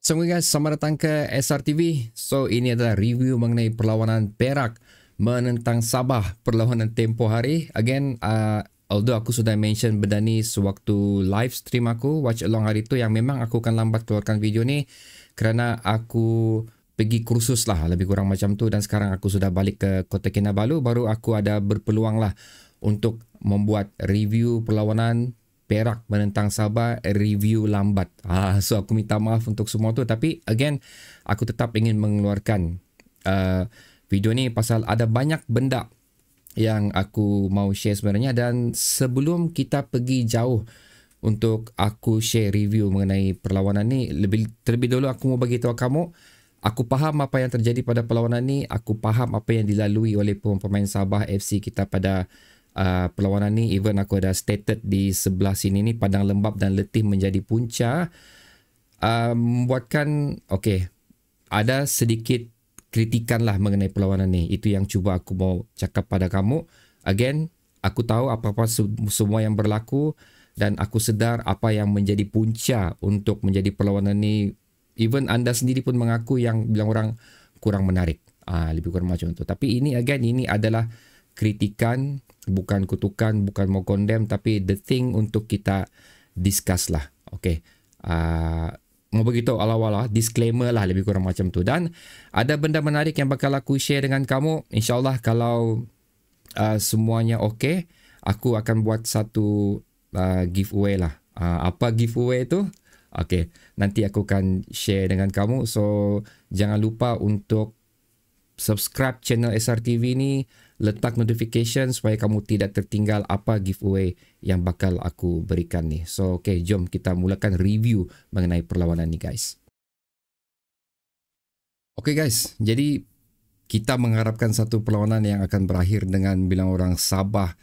Semua guys, selamat datang ke SRTV. So, ini adalah review mengenai perlawanan Perak menentang Sabah perlawanan tempoh hari. Again, although aku sudah mention benda ni sewaktu live stream aku, watch along hari tu, yang memang aku akan lambat keluarkan video ni kerana aku pergi kursus lah, lebih kurang macam tu. Dan sekarang aku sudah balik ke Kota Kinabalu, baru aku ada berpeluang lah untuk membuat review perlawanan Perak menentang Sabah, review lambat. So aku minta maaf untuk semua tu, tapi again aku tetap ingin mengeluarkan video ni pasal ada banyak benda yang aku mau share sebenarnya. Dan sebelum kita pergi jauh untuk aku share review mengenai perlawanan ni, terlebih dulu aku mau bagi tahu kamu, aku faham apa yang terjadi pada perlawanan ni, aku faham apa yang dilalui oleh pemain Sabah FC kita pada perlawanan ni. Even aku ada stated di sebelah sini ni, padang lembab dan letih menjadi punca, membuatkan ada sedikit kritikan lah mengenai perlawanan ni. Itu yang cuba aku mau cakap pada kamu. Again, aku tahu apa-apa semua yang berlaku dan aku sedar apa yang menjadi punca untuk menjadi perlawanan ni. Even anda sendiri pun mengaku yang bilang orang kurang menarik, lebih kurang macam tu. Tapi ini again, ini adalah kritikan, bukan kutukan, bukan mau condemn, tapi the thing untuk kita discuss lah. Mau begitu awal-awal disclaimer lah, lebih kurang macam tu. Dan ada benda menarik yang bakal aku share dengan kamu. InsyaAllah kalau semuanya aku akan buat satu giveaway lah. Apa giveaway tu? Nanti aku akan share dengan kamu. So jangan lupa untuk subscribe channel SRTV ni, letak notification supaya kamu tidak tertinggal apa giveaway yang bakal aku berikan ni. So jom kita mulakan review mengenai perlawanan ni guys. Guys, jadi kita mengharapkan satu perlawanan yang akan berakhir dengan bilang orang Sabah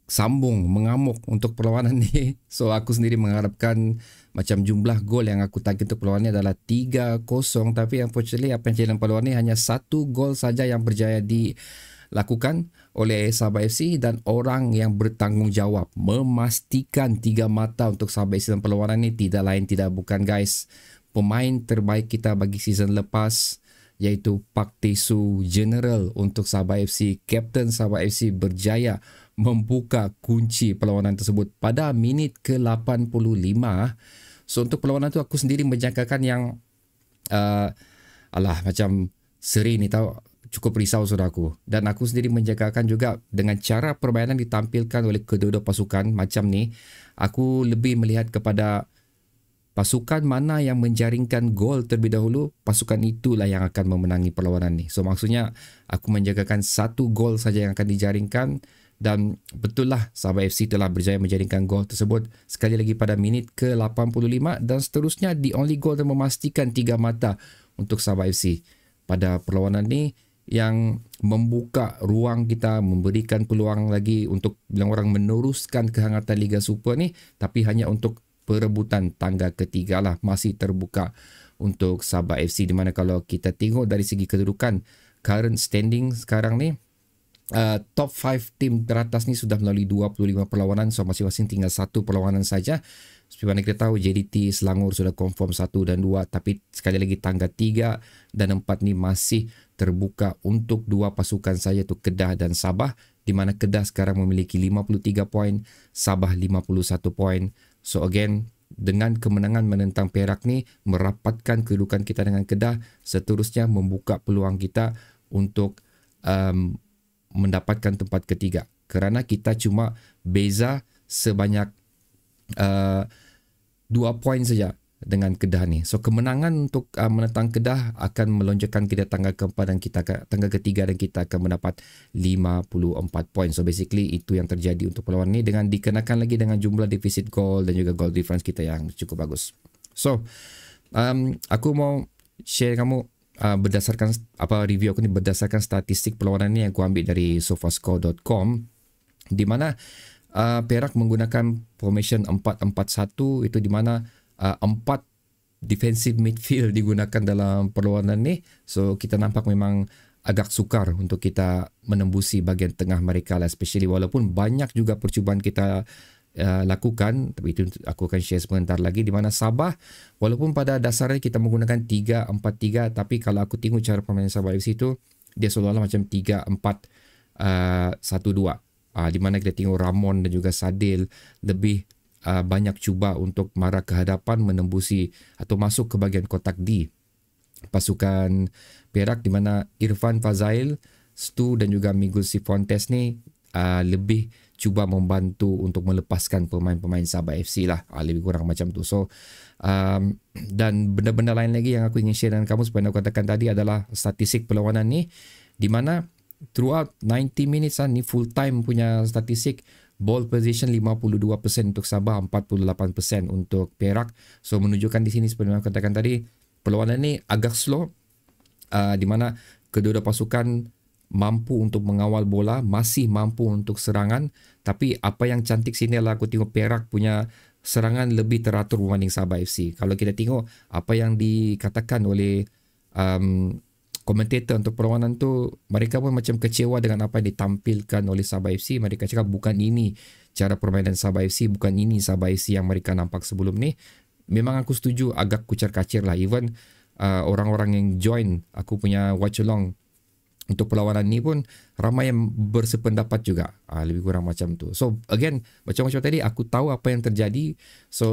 sambung mengamuk untuk perlawanan ni. So aku sendiri mengharapkan macam jumlah gol yang aku target untuk perlawanan ni adalah 3-0, tapi unfortunately apa yang jadi dalam perlawanan ni hanya 1 gol saja yang berjaya dilakukan oleh Sabah FC, dan orang yang bertanggungjawab memastikan 3 mata untuk Sabah FC dalam perlawanan ni tidak lain tidak bukan guys, pemain terbaik kita bagi season lepas, iaitu Pak Tesu General untuk Sabah FC. Kapten Sabah FC berjaya membuka kunci perlawanan tersebut pada minit ke-85. So untuk perlawanan tu aku sendiri menjangkakan yang macam seri ni tahu, cukup risau saudaraku. Dan aku sendiri menjangkakan juga dengan cara permainan ditampilkan oleh kedua-dua pasukan macam ni, aku lebih melihat kepada pasukan mana yang menjaringkan gol terlebih dahulu, pasukan itulah yang akan memenangi perlawanan ni. So maksudnya aku menjangkakan 1 gol saja yang akan dijaringkan, dan betul lah Sabah FC telah berjaya menjaringkan gol tersebut sekali lagi pada minit ke-85, dan seterusnya the only goal yang memastikan 3 mata untuk Sabah FC pada perlawanan ni, yang membuka ruang kita, memberikan peluang lagi untuk bilang orang meneruskan kehangatan Liga Super ni, tapi hanya untuk perebutan tangga ketiga lah, masih terbuka untuk Sabah FC. Di mana kalau kita tengok dari segi kedudukan current standing sekarang ni, top 5 tim teratas ni sudah melalui 25 perlawanan, so masing-masing tinggal 1 perlawanan saja. Seperti mana kita tahu, JDT Selangor sudah confirm 1 dan 2, tapi sekali lagi tangga 3 dan 4 ni masih terbuka untuk 2 pasukan saja, tu Kedah dan Sabah, di mana Kedah sekarang memiliki 53 poin, Sabah 51 poin. So again, dengan kemenangan menentang Perak ni merapatkan kedudukan kita dengan Kedah, seterusnya membuka peluang kita untuk mendapatkan tempat ketiga, kerana kita cuma beza sebanyak 2 poin saja dengan Kedah ni. So kemenangan untuk menentang Kedah akan melonjakkan kita tangga keempat dan kita tangga ketiga, dan kita akan mendapat 54 poin. So basically itu yang terjadi untuk perlawanan ni, dengan dikenakan lagi dengan jumlah defisit gol dan juga goal difference kita yang cukup bagus. So aku mau share kamu berdasarkan review aku ni berdasarkan statistik perlawanan ni yang aku ambil dari sofascore.com, di mana Perak menggunakan formation 4-4-1, itu di mana 4 defensive midfield digunakan dalam perlawanan ni. So kita nampak memang agak sukar untuk kita menembusi bahagian tengah mereka lah, especially walaupun banyak juga percubaan kita lakukan, tapi itu aku akan share sebentar lagi, di mana Sabah walaupun pada dasarnya kita menggunakan 3-4-3, tapi kalau aku tengok cara permainan Sabah FC itu dia seolah-olah macam 3-4-1-2, di mana kita tengok Ramon dan juga Sadil lebih banyak cuba untuk marah ke hadapan, menembusi atau masuk ke bahagian kotak D pasukan Perak, di mana Irfan Fazail, Stu dan juga Miguel Cifuentes ni lebih cuba membantu untuk melepaskan pemain-pemain Sabah FC lah, lebih kurang macam tu. So dan benda-benda lain lagi yang aku ingin share dengan kamu seperti aku katakan tadi adalah statistik perlawanan ni, di mana throughout 90 minutes ni full time punya statistik, ball position 52% untuk Sabah, 48% untuk Perak. So menunjukkan di sini seperti aku katakan tadi, perlawanan ni agak slow, di mana kedua-dua pasukan mampu untuk mengawal bola, masih mampu untuk serangan, tapi apa yang cantik sini adalah aku tengok Perak punya serangan lebih teratur berbanding Sabah FC. Kalau kita tengok apa yang dikatakan oleh komentator untuk perlawanan tu, mereka pun macam kecewa dengan apa yang ditampilkan oleh Sabah FC. Mereka cakap bukan ini cara permainan Sabah FC, bukan ini Sabah FC yang mereka nampak sebelum ni. Memang aku setuju agak kucar-kacir lah. Even orang-orang yang join aku punya watch along untuk perlawanan ni pun ramai yang bersependapat juga, lebih kurang macam tu. So again, macam-macam tadi aku tahu apa yang terjadi. So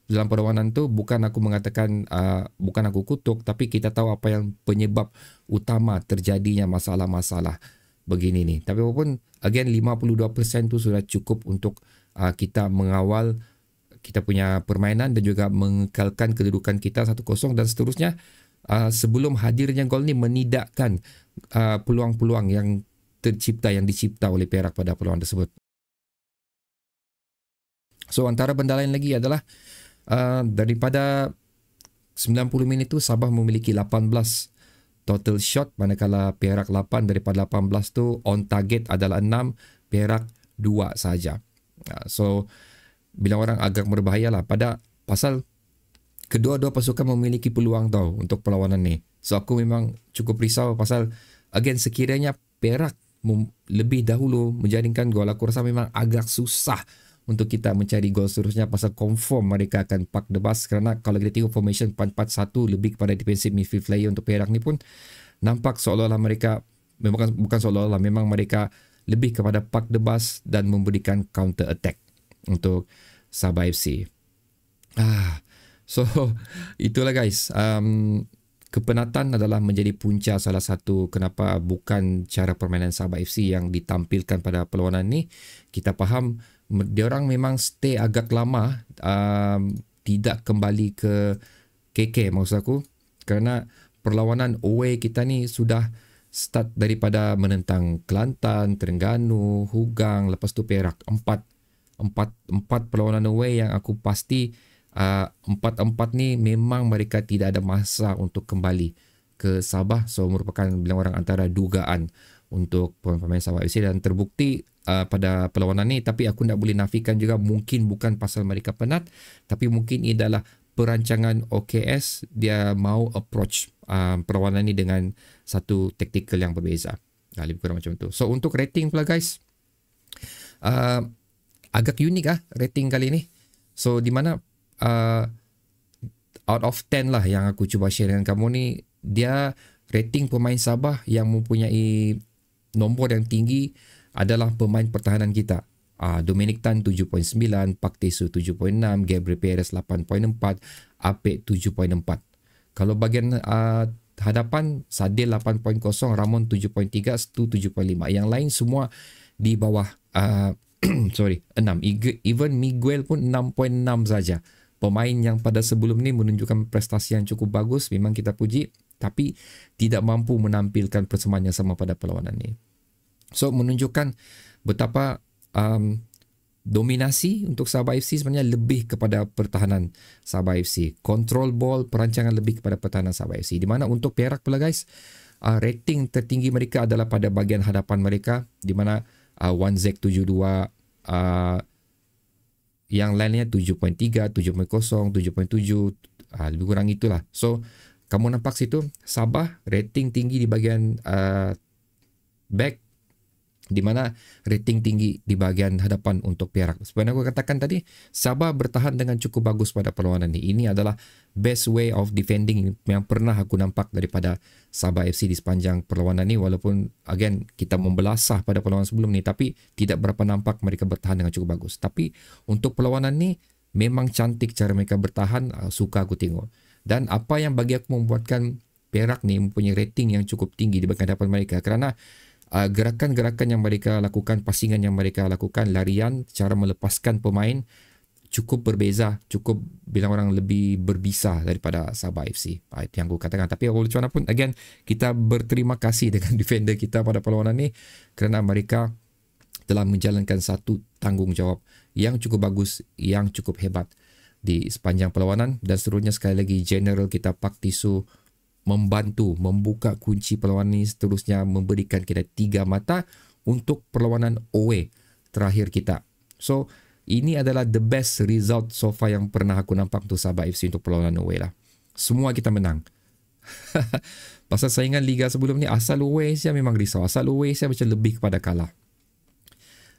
dalam perlawanan tu bukan aku mengatakan, bukan aku kutuk, tapi kita tahu apa yang penyebab utama terjadinya masalah-masalah begini ni. Tapi walaupun again 52% tu sudah cukup untuk kita mengawal kita punya permainan dan juga mengekalkan kedudukan kita 1-0 dan seterusnya. Sebelum hadirnya gol ni menidakkan peluang-peluang yang dicipta oleh Perak pada perlawanan tersebut. So antara benda lain lagi adalah daripada 90 minit itu Sabah memiliki 18 total shot, manakala Perak 8. Daripada 18 tu on target adalah 6, Perak 2 saja. So bila orang agak berbahaya lah pada pasal kedua-dua pasukan memiliki peluang tau untuk perlawanan ni. So aku memang cukup risau pasal again sekiranya Perak lebih dahulu menjaringkan gol, aku rasa memang agak susah untuk kita mencari gol seterusnya pasal confirm mereka akan park the bus. Kerana kalau kita tengok formation 4-4-1 lebih kepada defensive midfield player untuk Perak ni pun nampak seolah-olah mereka, bukan seolah-olah, memang mereka lebih kepada park the bus dan memberikan counter attack untuk Sabah FC. So itulah guys, kepenatan adalah menjadi punca salah satu kenapa bukan cara permainan Sabah FC yang ditampilkan pada perlawanan ni. Kita faham diorang memang stay agak lama, tidak kembali ke KK maksud aku, kerana perlawanan away kita ni sudah start daripada menentang Kelantan, Terengganu, Hugang, lepas tu Perak. Empat perlawanan away yang aku pasti empat ni memang mereka tidak ada masa untuk kembali ke Sabah. So merupakan bila orang antara dugaan untuk pemain Sabah FC dan terbukti pada perlawanan ni. Tapi aku tak boleh nafikan juga, mungkin bukan pasal mereka penat, tapi mungkin ini adalah perancangan OKS, dia mau approach perlawanan ni dengan satu taktikal yang berbeza. Lebih kurang macam tu. So untuk rating pula guys, agak unik rating kali ni. So di mana out of 10 lah yang aku cuba share dengan kamu ni, dia rating pemain Sabah yang mempunyai nombor yang tinggi adalah pemain pertahanan kita. Dominic Tan 7.9, Pak Tesu 7.6, Gabriel Perez 8.4, Apek 7.4. Kalau bahagian hadapan, Sadil 8.0, Ramon 7.3, Stu 7.5. Yang lain semua di bawah 6. Even Miguel pun 6.6 saja. Pemain yang pada sebelum ni menunjukkan prestasi yang cukup bagus, memang kita puji, tapi tidak mampu menampilkan persamaan yang sama pada perlawanan ni. So menunjukkan betapa dominasi untuk Sabah FC sebenarnya lebih kepada pertahanan Sabah FC. Control ball, perancangan lebih kepada pertahanan Sabah FC. Di mana untuk Perak pula guys, rating tertinggi mereka adalah pada bahagian hadapan mereka, di mana Wanzek 72, yang lainnya 7.3, 7.0, 7.7, lebih kurang itulah. So kamu nampak situ Sabah rating tinggi di bahagian back, di mana rating tinggi di bahagian hadapan untuk Perak. Seperti yang aku katakan tadi, Sabah bertahan dengan cukup bagus pada perlawanan ini. Ini adalah best way of defending yang pernah aku nampak daripada Sabah FC di sepanjang perlawanan ini. Walaupun again kita membelasah pada perlawanan sebelum ni, tapi tidak berapa nampak mereka bertahan dengan cukup bagus. Tapi untuk perlawanan ni memang cantik cara mereka bertahan, suka aku tengok. Dan apa yang bagi aku membuatkan Perak ni mempunyai rating yang cukup tinggi di bahagian hadapan mereka, kerana gerakan-gerakan yang mereka lakukan, passingan yang mereka lakukan, larian, cara melepaskan pemain cukup berbeza, cukup bilang orang lebih berbisa daripada Sabah FC. Itu yang aku katakan. Tapi walaupun macam mana pun, again, kita berterima kasih dengan defender kita pada perlawanan ni kerana mereka telah menjalankan satu tanggungjawab yang cukup bagus, yang cukup hebat di sepanjang perlawanan. Dan seterusnya sekali lagi, General kita Pak Tisu membantu membuka kunci perlawanan ini, seterusnya memberikan kita 3 mata untuk perlawanan away terakhir kita. So ini adalah the best result so far yang pernah aku nampak untuk Sabah FC untuk perlawanan away lah. Semua kita menang. Pasal saingan liga sebelum ni, asal away saya memang risau, asal away saya macam lebih kepada kalah.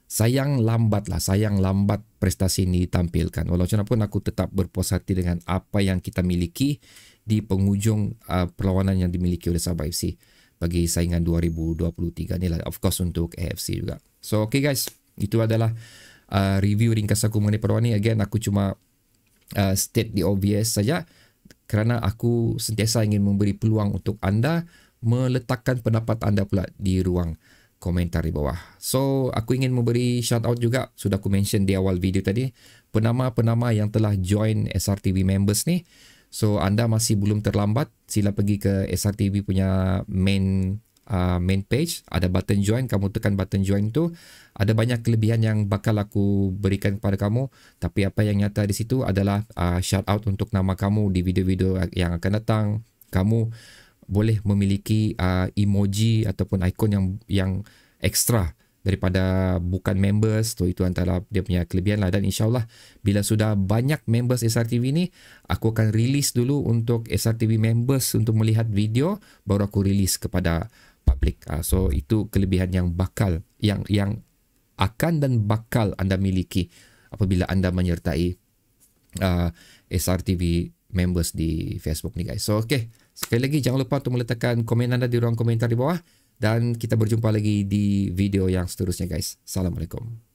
Sayang lambat prestasi ini ditampilkan. Walaupun pun aku tetap berpuas hati dengan apa yang kita miliki di penghujung perlawanan yang dimiliki oleh Sabah FC bagi saingan 2023 ni lah. Of course untuk AFC juga. So okay guys, itu adalah review ringkas aku mengenai perlawanan ni. Again, aku cuma state the obvious saja kerana aku sentiasa ingin memberi peluang untuk anda meletakkan pendapat anda pula di ruang komentar di bawah. So, aku ingin memberi shout out juga, sudah aku mention di awal video tadi, penama-penama yang telah join SRTV members ni. So, anda masih belum terlambat, sila pergi ke SRTV punya main page, ada button join, kamu tekan button join tu, ada banyak kelebihan yang bakal aku berikan kepada kamu, tapi apa yang nyata di situ adalah shout out untuk nama kamu di video-video yang akan datang. Kamu boleh memiliki emoji ataupun ikon yang ekstra daripada bukan members. So itu antara dia punya kelebihan lah. Dan insyaAllah bila sudah banyak members SRTV ni, aku akan release dulu untuk SRTV members untuk melihat video, baru aku release kepada public. So itu kelebihan yang bakal yang akan dan bakal anda miliki apabila anda menyertai SRTV members di Facebook ni guys. So okay, sekali lagi jangan lupa untuk meletakkan komen anda di ruang komentar di bawah, dan kita berjumpa lagi di video yang seterusnya guys. Assalamualaikum.